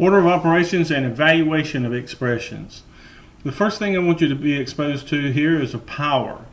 Order of operations and evaluation of expressions. The first thing I want you to be exposed to here is a power.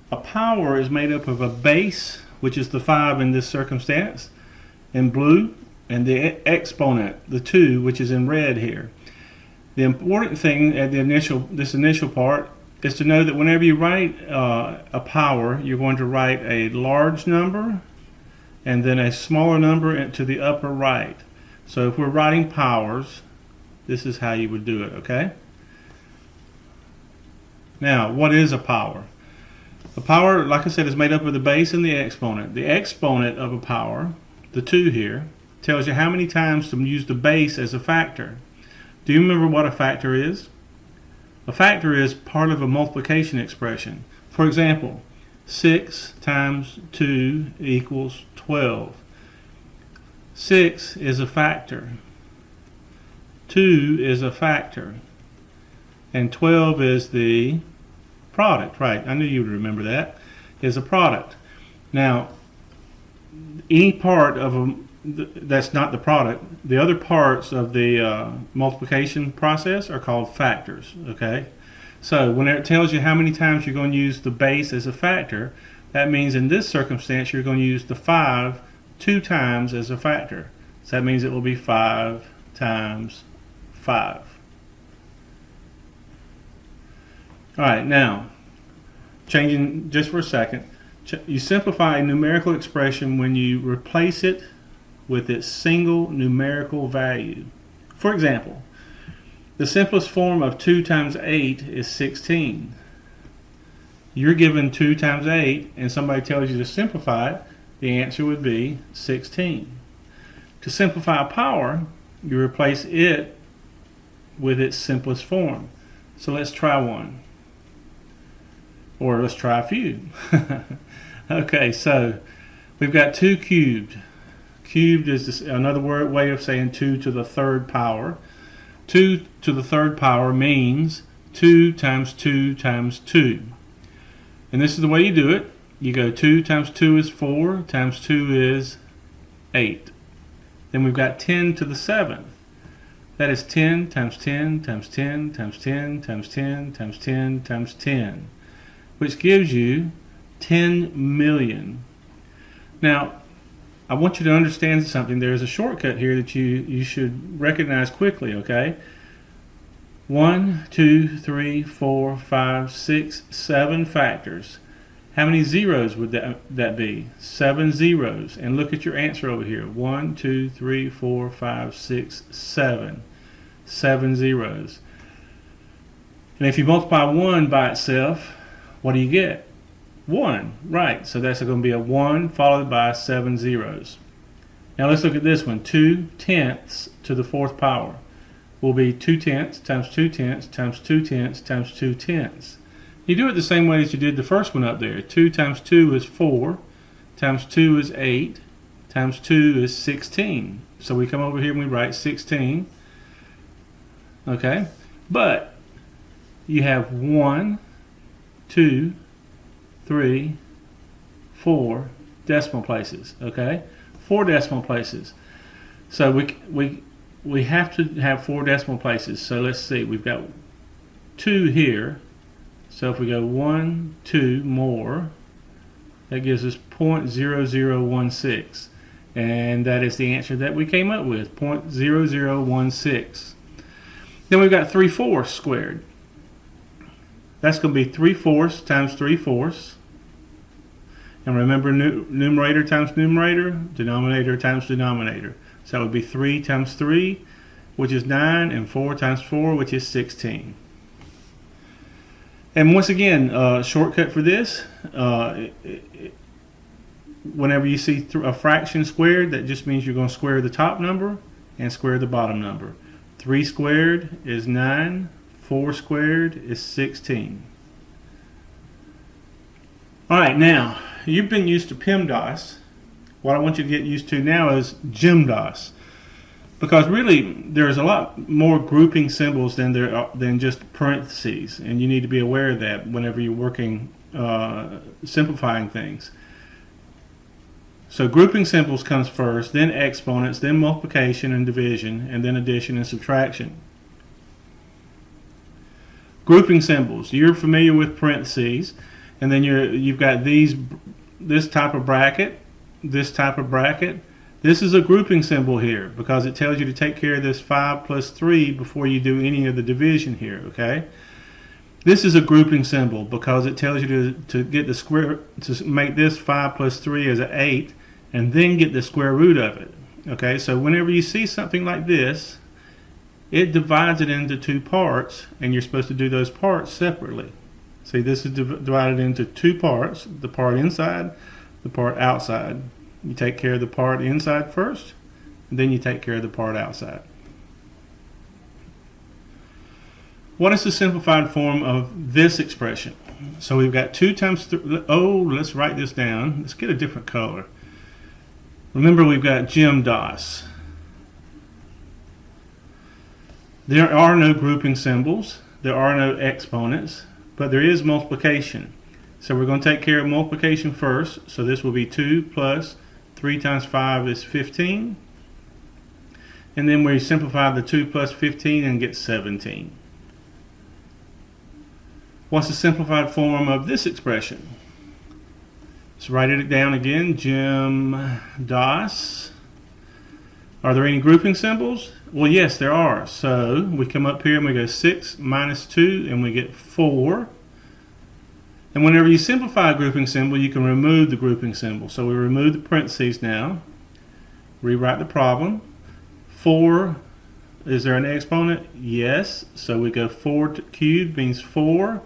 A power is made up of a base, which is the 5 in this circumstance, in blue, and the exponent, the 2, which is in red here. The important thing at this initial part is to know that whenever you write a power, you're going to write a large number and then a smaller number to the upper right. So if we're writing powers, this is how you would do it, okay? Now, what is a power? A power, like I said, is made up of the base and the exponent. The exponent of a power, the 2 here, tells you how many times to use the base as a factor. Do you remember what a factor is? A factor is part of a multiplication expression. For example, 6 times 2 equals 12. 6 is a factor. 2 is a factor. And 12 is the product. Right, I knew you would remember that. Is a product. Now, any part of that's not the product, the other parts of the multiplication process are called factors, okay? So when it tells you how many times you're going to use the base as a factor, that means in this circumstance you're going to use the 5 2 times as a factor. So that means it will be 5 times 5. Alright, now, changing just for a second, you simplify a numerical expression when you replace it with its single numerical value. For example, the simplest form of 2 times 8 is 16. You're given 2 times 8 and somebody tells you to simplify it, the answer would be 16. To simplify a power, you replace it with its simplest form. So let's try one. Or let's try a few. Okay, so we've got 2 cubed. Cubed is another way of saying 2 to the 3rd power. 2 to the 3rd power means 2 times 2 times 2. And this is the way you do it. You go 2 times 2 is 4, times 2 is 8. Then we've got 10 to the 7th. That is 10 times 10 times 10 times 10 times 10 times 10 times 10, which gives you 10 million. Now, I want you to understand something. There's a shortcut here that you should recognize quickly, okay? 1, 2, 3, 4, 5, 6, 7 factors. How many zeros would that be? 7 zeros. And look at your answer over here. 1, 2, 3, 4, 5, 6, 7. 7 zeros. And if you multiply 1 by itself, what do you get? 1, right, so that's going to be a 1 followed by 7 zeros. Now let's look at this one. 2 tenths to the 4th power will be 2 tenths times 2 tenths times 2 tenths times 2 tenths. You do it the same way as you did the first one up there. 2 times 2 is 4, times 2 is 8, times 2 is 16. So we come over here and we write 16. Okay, but you have 1, 2, 3, 4 decimal places, okay? 4 decimal places. So we have to have 4 decimal places. So let's see, we've got 2 here. So if we go 1, 2 more, that gives us 0.0016. And that is the answer that we came up with, 0.0016. Then we've got 3/4 squared. That's going to be 3/4 times 3/4. And remember, numerator times numerator, denominator times denominator. So that would be 3 times 3, which is 9, and 4 times 4, which is 16. And once again, shortcut for this, whenever you see a fraction squared, that just means you're going to square the top number and square the bottom number. 3 squared is 9, 4 squared is 16. Alright, now, you've been used to PEMDAS. What I want you to get used to now is GEMDAS. Because really, there's a lot more grouping symbols than just parentheses, and you need to be aware of that whenever you're working, simplifying things. So grouping symbols comes first, then exponents, then multiplication and division, and then addition and subtraction. Grouping symbols. You're familiar with parentheses, and then you've got this type of bracket, this type of bracket. This is a grouping symbol here because it tells you to take care of this 5 plus 3 before you do any of the division here, okay? This is a grouping symbol because it tells you to get the square, to make this 5 plus 3 as an 8, and then get the square root of it. Okay, so whenever you see something like this, it divides it into two parts, and you're supposed to do those parts separately. See, this is divided into two parts, the part inside, the part outside. You take care of the part inside first, and then you take care of the part outside. What is the simplified form of this expression? So we've got 2 times 3. Oh, let's write this down. Let's get a different color. Remember, we've got GEMDAS. There are no grouping symbols. There are no exponents, but there is multiplication. So we're going to take care of multiplication first. So this will be 2 plus 3 times 5 is 15. And then we simplify the 2 plus 15 and get 17. What's the simplified form of this expression? Let's write it down again. GEMDAS. Are there any grouping symbols? Well, yes, there are. So we come up here and we go 6 minus 2 and we get 4. And whenever you simplify a grouping symbol, you can remove the grouping symbol. So we remove the parentheses now. Rewrite the problem. 4, is there an exponent? Yes. So we go 4 cubed means 4.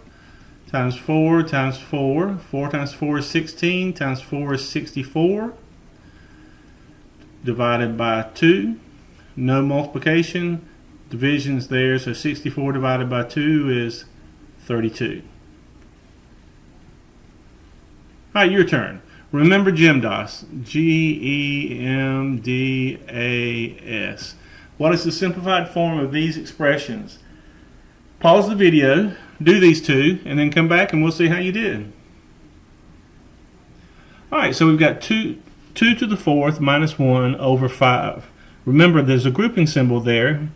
Times 4 times 4. 4 times 4 is 16. Times 4 is 64. Divided by 2. No multiplication. Division's there, so 64 divided by 2 is 32. Alright, your turn. Remember GEMDAS. GEMDAS. What is the simplified form of these expressions? Pause the video, do these two, and then come back and we'll see how you did. Alright, so we've got 2 to the 4th minus 1 over 5. Remember, there's a grouping symbol there.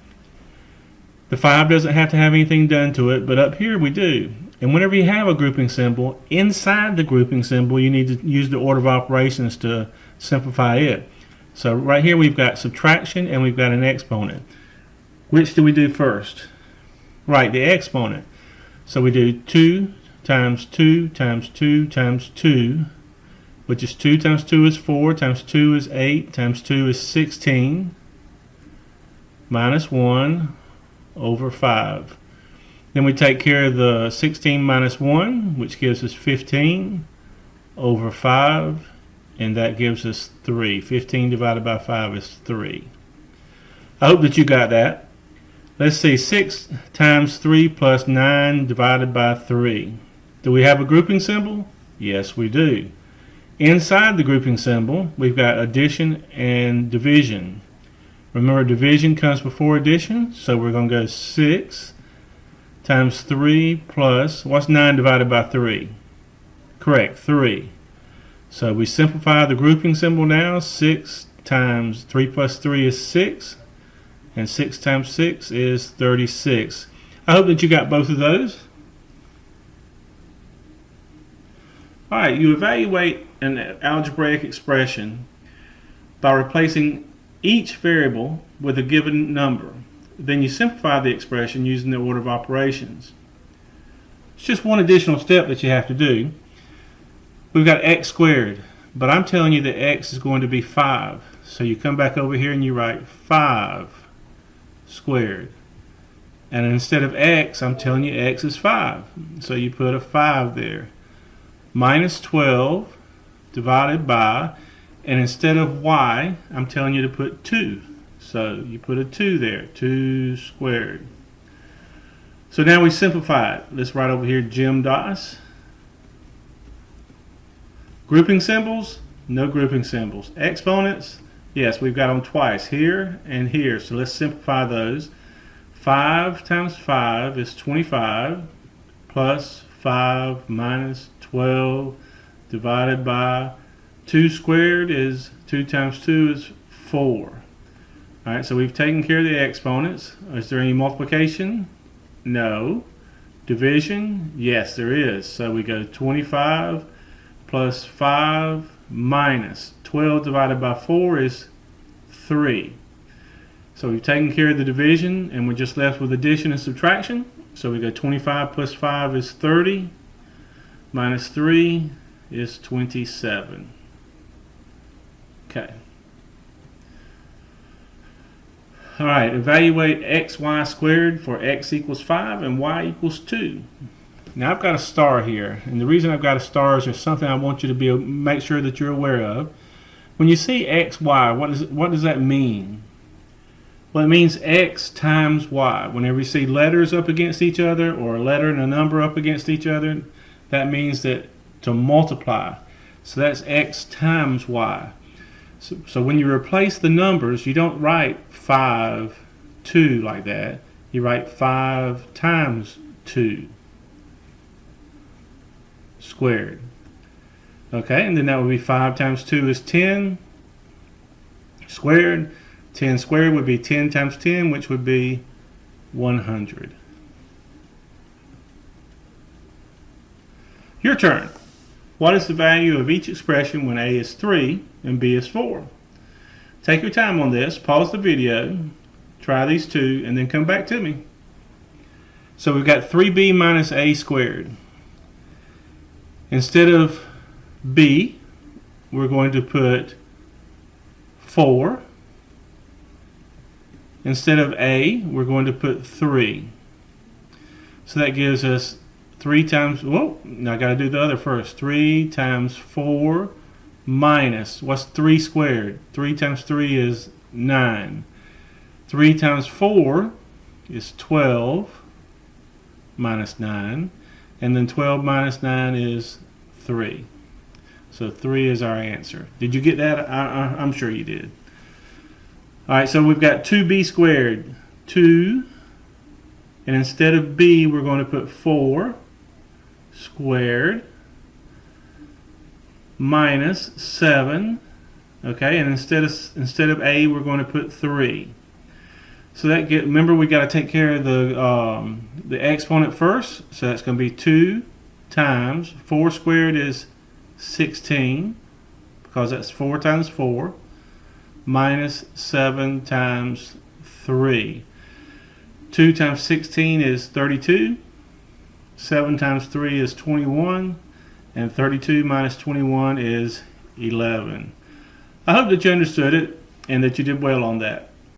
The 5 doesn't have to have anything done to it, but up here we do. And whenever you have a grouping symbol, inside the grouping symbol you need to use the order of operations to simplify it. So right here we've got subtraction and we've got an exponent. Which do we do first? Right, the exponent. So we do 2 times 2 times 2 times 2, which is 2 times 2 is 4, times 2 is 8, times 2 is 16, minus 1 over 5. Then we take care of the 16 minus 1, which gives us 15 over 5, and that gives us 3. 15 divided by 5 is 3. I hope that you got that. Let's see, 6 times 3 plus 9 divided by 3. Do we have a grouping symbol? Yes, we do. Inside the grouping symbol, we've got addition and division. Remember, division comes before addition, so we're going to go 6 times 3 plus, what's 9 divided by 3? Correct, 3. So we simplify the grouping symbol now. 6 times 3 plus 3 is 6. And 6 times 6 is 36. I hope that you got both of those. Alright, you evaluate an algebraic expression by replacing each variable with a given number. Then you simplify the expression using the order of operations. It's just one additional step that you have to do. We've got x squared, but I'm telling you that x is going to be 5. So you come back over here and you write 5 squared. And instead of x, I'm telling you x is 5. So you put a 5 there. Minus 12 divided by, and instead of y, I'm telling you to put 2. So you put a 2 there, 2 squared. So now we simplify it. Let's write over here GEMDAS. Grouping symbols? No grouping symbols. Exponents? Yes, we've got them twice, here and here. So let's simplify those. 5 times 5 is 25, plus 5 minus 12 divided by 2 squared is 2 times 2 is 4. Alright, so we've taken care of the exponents. Is there any multiplication? No. Division? Yes, there is. So we go 25 plus 5 minus 12 divided by 4 is 3. So we've taken care of the division and we're just left with addition and subtraction. So we go 25 plus 5 is 30 minus 3 is 27. Okay. Alright, evaluate xy squared for x equals 5 and y equals 2. Now I've got a star here, and the reason I've got a star is there's something I want you to make sure that you're aware of. When you see xy, what does that mean? Well, it means x times y. Whenever you see letters up against each other or a letter and a number up against each other, that means that to multiply. So that's x times y. So when you replace the numbers, you don't write 5, 2 like that. You write 5 times 2 squared. Okay, and then that would be 5 times 2 is 10 squared. 10 squared would be 10 times 10, which would be 100. Your turn. What is the value of each expression when A is 3 and B is 4? Take your time on this, pause the video, try these two, and then come back to me. So we've got 3b minus a squared. Instead of b, we're going to put 4. Instead of a, we're going to put 3. So that gives us 3 times, whoa, now I got to do the other first. 3 times 4 minus, what's 3 squared? 3 times 3 is 9. 3 times 4 is 12 minus 9. And then 12 minus 9 is 3. So 3 is our answer. Did you get that? I'm sure you did. Alright, so we've got 2b squared. 2, and instead of b, we're going to put 4 squared minus 7. Okay, and instead of a, we're going to put 3. So that remember we got to take care of the exponent first. So that's going to be 2 times 4 squared is 16, because that's 4 times 4, minus 7 times 3. 2 times 16 is 32. 7 times 3 is 21. And 32 minus 21 is 11. I hope that you understood it and that you did well on that.